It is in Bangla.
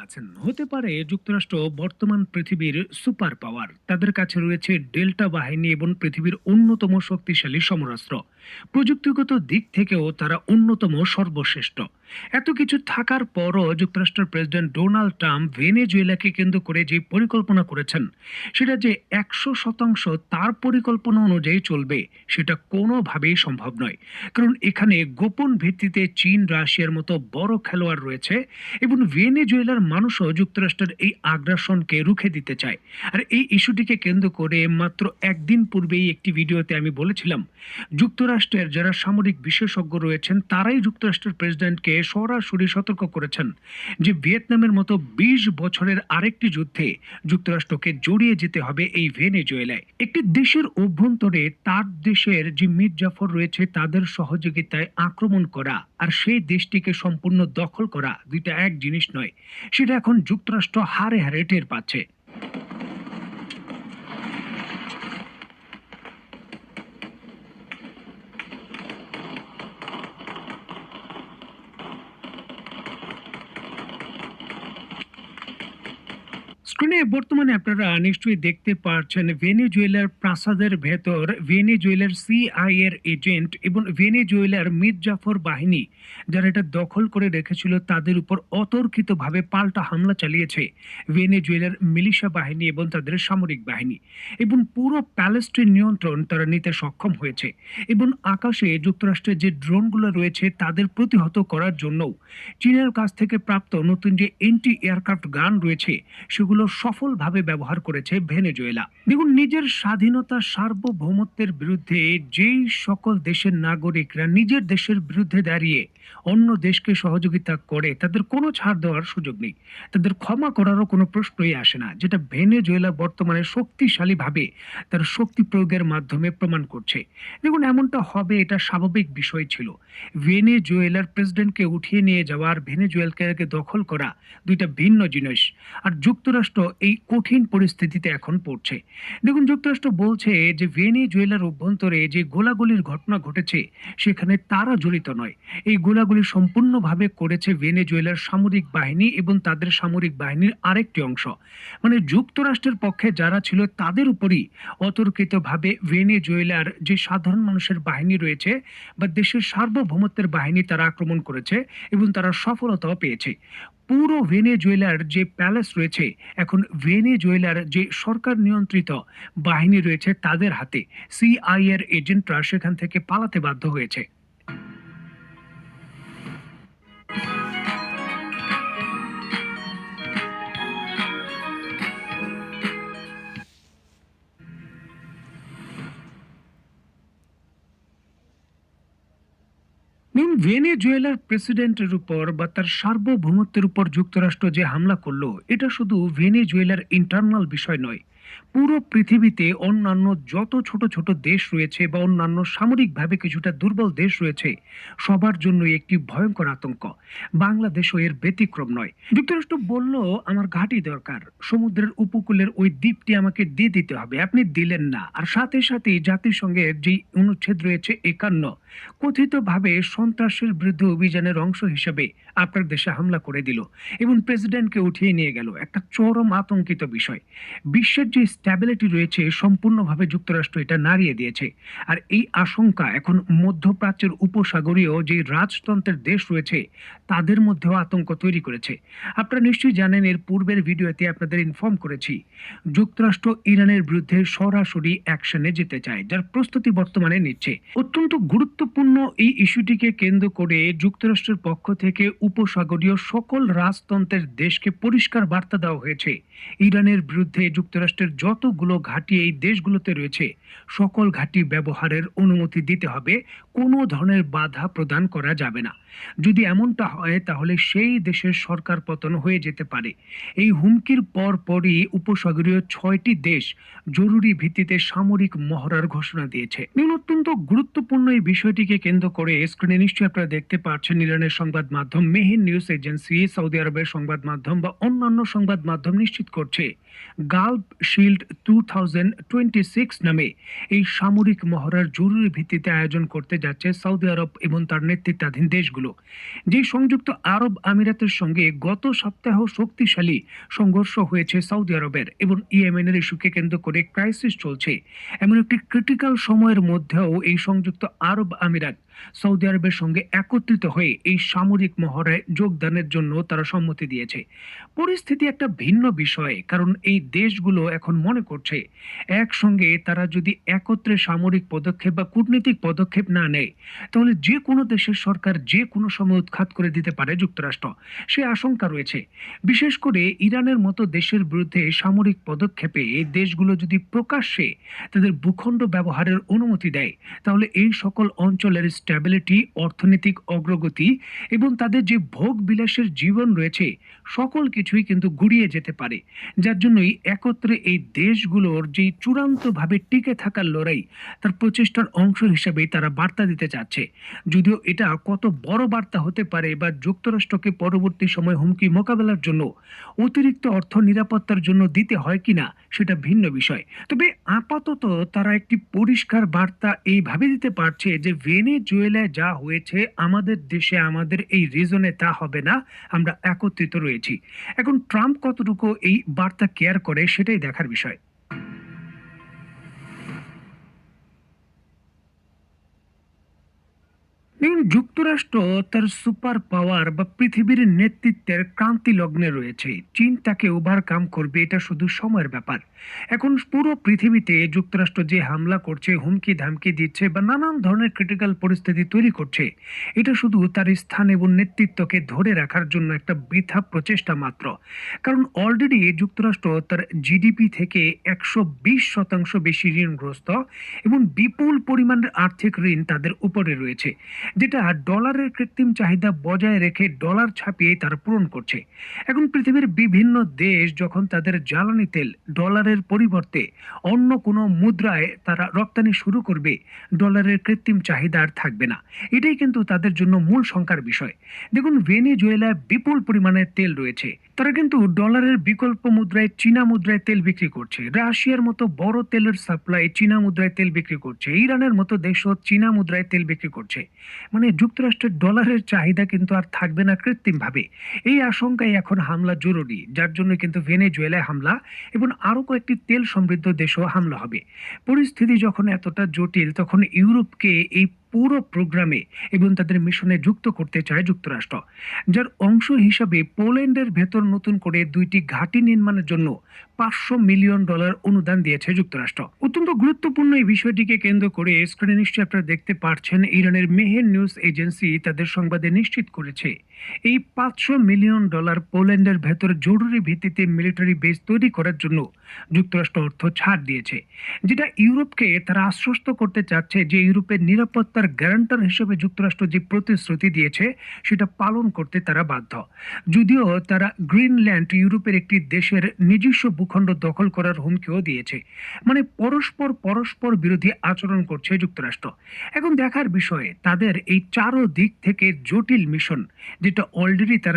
আছেন। হতে পারে যুক্তরাষ্ট্র বর্তমান পৃথিবীর সুপার পাওয়ার। তাদের কাছে রয়েছে ডেল্টা বাহিনী এবং পৃথিবীর অন্যতম শক্তিশালী সমরাস্ত্র। প্রযুক্তিগত দিক থেকেও তারা অন্যতম সর্বশ্রেষ্ঠ। এত কিছু থাকার পরও যুক্তরাষ্ট্রের প্রেসিডেন্ট ডোনাল্ড ট্রাম্প ভেনেজুয়েলাকে কেন্দ্র করে যে পরিকল্পনা করেছেন, সেটা যে ১০০% তার পরিকল্পনা অনুযায়ী চলবে, সেটা কোনোভাবেই সম্ভব নয়। কারণ এখানে গোপন ভিত্তিতে চীন, রাশিয়ার মতো বড় খেলোয়াড় রয়েছে এবং ভেনেজুয়েলার মানুষও যুক্তরাষ্ট্রের এই আগ্রাসনকে রুখে দিতে চায়। আর এই ইস্যুটিকে কেন্দ্র করে মাত্র একদিন পূর্বেই একটি ভিডিওতে আমি বলেছিলাম, যুক্তরাষ্ট্রের যারা সামরিক বিশেষজ্ঞ রয়েছেন তারাই যুক্তরাষ্ট্রের প্রেসিডেন্টকে সরাসরি সতর্ক করেছেন যে ভিয়েতনামের মতো ২০ বছরের আরেকটি যুদ্ধে যুক্তরাষ্ট্রকে জড়িয়ে যেতে হবে এই ভেনেজুয়েলায়। একটি দেশের অভ্যন্তরে তার দেশের যে মীর জাফর রয়েছে তাদের সহযোগিতায় আক্রমণ করা আর সেই দেশটিকে সম্পূর্ণ দখল করা দুইটা এক জিনিস নয়। সেটা এখন যুক্তরাষ্ট্র হারে হারে টের পাচ্ছে। স্ক্রিনে বর্তমানে আপনারা নিশ্চয়ই দেখতে পাচ্ছেন ভেনেজুয়েলার প্রাসাদের ভেতর ভেনেজুয়েলার সিআই এর এজেন্ট এবং ভেনেজুয়েলার মীর জাফর বাহিনী যারা এটা দখল করে রেখেছিল তাদের উপর অতর্কিতভাবে পাল্টা হামলা চালিয়েছে ভেনেজুয়েলার মিলিশিয়া বাহিনী এবং তাদের সামরিক বাহিনী, এবং পুরো প্যালেস্টাইন নিয়ন্ত্রণ তারা নিতে সক্ষম হয়েছে। এবং আকাশে যুক্তরাষ্ট্রের যে ড্রোনগুলো রয়েছে তাদের প্রতিহত করার জন্যও চীনের কাছ থেকে প্রাপ্ত নতুন যে এন্টি এয়ারক্রাফট গান রয়েছে সেগুলো সফলভাবে ব্যবহার করেছে ভেনেজুয়েলা। দেখুন, নিজের স্বাধীনতা সার্বভৌমত্বের বিরুদ্ধে যেই সকল দেশের নাগরিকরা নিজের দেশের বিরুদ্ধে দাঁড়িয়ে অন্য দেশকে সহযোগিতা করে তাদের কোনো ছাড় দেওয়ার সুযোগ নেই, তাদের ক্ষমা করারও কোনো প্রশ্নই আসে না, যেটা ভেনেজুয়েলা বর্তমানে শক্তিশালীভাবে তার শক্তি প্রয়োগের মাধ্যমে প্রমাণ করছে। দেখুন, এমনটা হবে এটা স্বাভাবিক বিষয় ছিল। ভেনেজুয়েলার প্রেসিডেন্টকে উঠিয়ে নিয়ে যাওয়া আর ভেনেজুয়েলাকে দখল করা দুইটা ভিন্ন জিনিস। আর যুক্তরাষ্ট্র এই কঠিন পরিস্থিতিতে এখন পড়ছে। দেখুন, যুক্তরাষ্ট্র বলছে যে ভেনেজুয়েলার অভ্যন্তরে যে গোলাগুলির ঘটনা ঘটেছে সেখানে তারা জড়িত নয়। এই গোলাগুলি সম্পূর্ণভাবে করেছে ভেনেজুয়েলার সামরিক বাহিনী এবং তাদের সামরিক বাহিনীর আরেকটি অংশ। মানে যুক্তরাষ্ট্রের পক্ষে যারা ছিল তাদের উপরই অতর্কিতভাবে ভেনেজুয়েলার যে সাধারণ মানুষের বাহিনী রয়েছে বা দেশের সার্বভৌমত্বের বাহিনী তারা আক্রমণ করেছে এবং তারা সফলতাও পেয়েছে। পুরো ভেনেজুয়েলার যে প্যালেস রয়েছে এখন ভেনেজুয়েলার যে সরকার নিয়ন্ত্রিত বাহিনী রয়েছে তাদের হাতে। সিআই এর এজেন্টরা সেখান থেকে পালাতে বাধ্য হয়েছে। ভেনেজুয়েলার প্রেসিডেন্টের উপর বা তার সার্বভৌমত্বের উপর যুক্তরাষ্ট্র যে হামলা করলো এটা শুধু ভেনেজুয়েলার ইন্টারনাল বিষয় নয়, পুরো পৃথিবীতে অন্যান্য যত ছোট ছোট দেশ রয়েছে বা অন্যান্য সামরিকভাবে কিছুটা দুর্বল দেশ রয়েছে সবার জন্য একটি ভয়ঙ্কর আতঙ্ক। বাংলাদেশও এর ব্যতিক্রম নয়। যুক্তরাষ্ট্র বলল, আমার ঘাঁটি দরকার, সমুদ্রের উপকূলের ওই দ্বীপটি আমাকে দিয়ে দিতে হবে, আপনি দিলেন না। আর সাথে সাথে জাতিসংঘের যে অনুচ্ছেদ রয়েছে ৫১ কথিতভাবে সন্ত্রাসের বিরুদ্ধে অভিযানের অংশ হিসেবে আপনার দেশে হামলা করে দিল এবং প্রেসিডেন্টকে উঠিয়ে নিয়ে গেল। একটা চরম আতঙ্কিত বিষয়। বিশ্বের যে স্ট্যাবিলিটি রয়েছে সম্পূর্ণভাবে যুক্তরাষ্ট্র এটা নাড়িয়ে দিয়েছে। আর এই আশঙ্কা এখন মধ্যপ্রাচ্যের উপসাগরীয় যে রাজতন্ত্রের দেশ রয়েছে তাদের মধ্যেও আতঙ্ক তৈরি করেছে। আপনারা নিশ্চয়ই জানেন, এর পূর্বের ভিডিওতে আপনাদের ইনফর্ম করেছি যুক্তরাষ্ট্র ইরানের বিরুদ্ধে সরাসরি অ্যাকশনে যেতে চায়, যার প্রস্তুতি বর্তমানে নিচ্ছে। অত্যন্ত গুরুত্বপূর্ণ এই ইস্যুটিকে কেন্দ্র করে যুক্তরাষ্ট্রের পক্ষ থেকে উপসাগরীয় সকল রাজতন্ত্রের দেশকে পরিষ্কার বার্তা দেওয়া হয়েছে, ইরানের বিরুদ্ধে যুক্তরাষ্ট্রের যতগুলো ঘাঁটি এই দেশগুলোতে রয়েছে সকল ঘাঁটি ব্যবহারের অনুমতি দিতে হবে, কোনো ধরনের বাধা প্রদান করা যাবে না। যদি এমনটা হয় তাহলে সেই দেশের সরকার পতন হয়ে যেতে পারে। এই হুমকির পরই উপসাগরীয় ৬টি দেশ জরুরি ভিত্তিতে সামরিক মহড়ার ঘোষণা দিয়েছে। অত্যন্ত গুরুত্বপূর্ণ এই বিষয়টিকে কেন্দ্র করে স্ক্রিনে নিশ্চয়ই আপনারা দেখতে পাচ্ছেন ইরানের সংবাদ মাধ্যম মেহের নিউজ এজেন্সি, সৌদি আরবের সংবাদ মাধ্যম বা অন্যান্য সংবাদ মাধ্যম নিশ্চিত করছে গালফ শিল্ড 2026 নামে এই সামরিক মহড়ার জরুরি ভিত্তিতে আয়োজন করতে যাচ্ছে সৌদি আরব এবং তার নেতৃত্বাধীন দেশগুলো। যে সংযুক্ত আরব আমিরাতের সঙ্গে গত সপ্তাহ শক্তিশালী সংঘর্ষ হয়েছে সৌদি আরবের এবং ইয়েমেনের ইস্যুকে কেন্দ্র করে ক্রাইসিস চলছে, এমন একটি ক্রিটিক্যাল সময়ের মধ্যেও এই সংযুক্ত আরব আমিরাত সৌদি আরবের সঙ্গে একত্রিত হয়ে এই সামরিক মহড়ায় যোগদানের জন্য তারা সম্মতি দিয়েছে। পরিস্থিতি একটা ভিন্ন বিষয়, কারণ এই দেশগুলো এখন মনে করছে একসঙ্গে তারা যদি একত্রে সামরিক পদক্ষেপ বা কূটনৈতিক পদক্ষেপ না নেয়, তাহলে যে কোনো দেশের সরকার যে কোনো সময় উৎখাত করে দিতে পারে যুক্তরাষ্ট্র। সে আশঙ্কা রয়েছে। বিশেষ করে ইরানের মতো দেশের বিরুদ্ধে সামরিক পদক্ষেপে এই দেশগুলো যদি প্রকাশ্যে তাদের ভূখণ্ড ব্যবহারের অনুমতি দেয়, তাহলে এই সকল অঞ্চলের স্ট্যাবিলিটি, অর্থনৈতিক অগ্রগতি এবং তাদের যে ভোগ বিলাসের জীবন রয়েছে সকল কিছুই কিন্তু গুড়িয়ে যেতে পারে। যার জন্যই একত্রে এই দেশগুলোর যে চূড়ান্তভাবে টিকে থাকার লড়াই, তার প্রচেষ্টার অংশ হিসেবে তারা বার্তা দিতে চাচ্ছে। যদিও এটা কত বড় বার্তা হতে পারে বা যুক্তরাষ্ট্রকে পরবর্তী সময় হুমকি মোকাবেলার জন্য অতিরিক্ত অর্থ নিরাপত্তার জন্য দিতে হয় কিনা সেটা ভিন্ন বিষয়। তবে আপাতত তারা একটি পরিষ্কার বার্তা এইভাবে দিতে পারছে যে ভেনেজুয়েলায় যা হয়েছে আমাদের দেশে, আমাদের এই রিজনে তা হবে না, আমরা একত্রিত রয়েছি। এখন ট্রাম্প কতটুকু এই বার্তা কেয়ার করে সেটাই দেখার বিষয়। দেখুন, যুক্তরাষ্ট্র তার সুপার পাওয়ার বা পৃথিবীর নেতৃত্বের ক্রান্তি লগ্নে রয়েছে। চীন তাকে ওভারকাম করবে, এটা শুধু সময়ের ব্যাপার। এখন পুরো পৃথিবীতে যুক্তরাষ্ট্র যে হামলা করছে, হুমকি ধামকি দিচ্ছে বা নানান ধরনের ক্রিটিক্যাল পরিস্থিতি তৈরি করছে, এটা শুধু তার স্থান এবং নেতৃত্বকে ধরে রাখার জন্য একটা বৃথা প্রচেষ্টা মাত্র। কারণ অলরেডি যুক্তরাষ্ট্র তার জিডিপি থেকে 120% বেশি ঋণগ্রস্ত এবং বিপুল পরিমাণের আর্থিক ঋণ তাদের উপরে রয়েছে, যেটা ডলারের কৃত্রিম চাহিদা বজায় রেখে ডলার ছাপিয়ে তারা পূরণ করছে। এখন পৃথিবীর বিভিন্ন দেশ যখন তাদের জ্বালানি তেল ডলারের পরিবর্তে অন্য কোনো মুদ্রায় তারা রপ্তানি শুরু করবে, ডলারের কৃত্রিম চাহিদা আর থাকবে না। এটাই কিন্তু তাদের জন্য মূল শঙ্কার বিষয়। দেখুন, ভেনেজুয়েলায় বিপুল পরিমাণে তেল রয়েছে, তারা কিন্তু ডলারের বিকল্প মুদ্রায় চীনা মুদ্রায় তেল বিক্রি করছে। রাশিয়ার মতো বড় তেলের সাপ্লাই চীনা মুদ্রায় তেল বিক্রি করছে। ইরানের মতো দেশও চীনা মুদ্রায় তেল বিক্রি করছে। মানে যুক্তরাষ্ট্রের ডলারের চাহিদা কিন্তু আর থাকবে না কৃত্রিম ভাবে। এই আশঙ্কায় এখন হামলা জরুরি, যার জন্য কিন্তু ভেনেজুয়েলায় হামলা এবং আরো কয়েকটি তেল সমৃদ্ধ দেশও হামলা হবে। পরিস্থিতি যখন এতটা জটিল, তখন ইউরোপকে এই পুরো প্রোগ্রামে এবং তাদের মিশনে যুক্ত করতে চায় যুক্তরাষ্ট্র, যার অংশ হিসাবে পোল্যান্ডের ভেতর নতুন করে 2টি ঘাঁটি নির্মাণের জন্য $500 মিলিয়ন অনুদান দিয়েছে যুক্তরাষ্ট্র। অত্যন্ত গুরুত্বপূর্ণ এই বিষয়টিকে কেন্দ্র করে স্ক্রিনে নিশ্চয়ই আপনারা দেখতে পাচ্ছেন, ইরানের মেহের নিউজ এজেন্সি তাদের সংবাদে নিশ্চিত করেছে এই $500 মিলিয়ন পোল্যান্ডের ভেতর জরুরি ভিত্তিতে মিলিটারি বেস তৈরি করার জন্য যুক্তরাষ্ট্র অর্থ ছাড় দিয়েছে, যেটা ইউরোপকে তারা আশ্বস্ত করতে চাচ্ছে যে ইউরোপের নিরাপত্তার গ্যারান্টার হিসেবে যুক্তরাষ্ট্র যে প্রতিশ্রুতি দিয়েছে সেটা পালন করতে তারা বাধ্য। যদিও তারা গ্রিনল্যান্ড ইউরোপের একটি দেশের নিজস্ব ভূখণ্ড দখল করার হুমকিও দিয়েছে। মানে পরস্পর পরস্পর বিরোধী আচরণ করছে যুক্তরাষ্ট্র। এখন দেখার বিষয়ে তাদের এই চারো দিক থেকে জটিল মিশন, যেটা অলরেডি তারা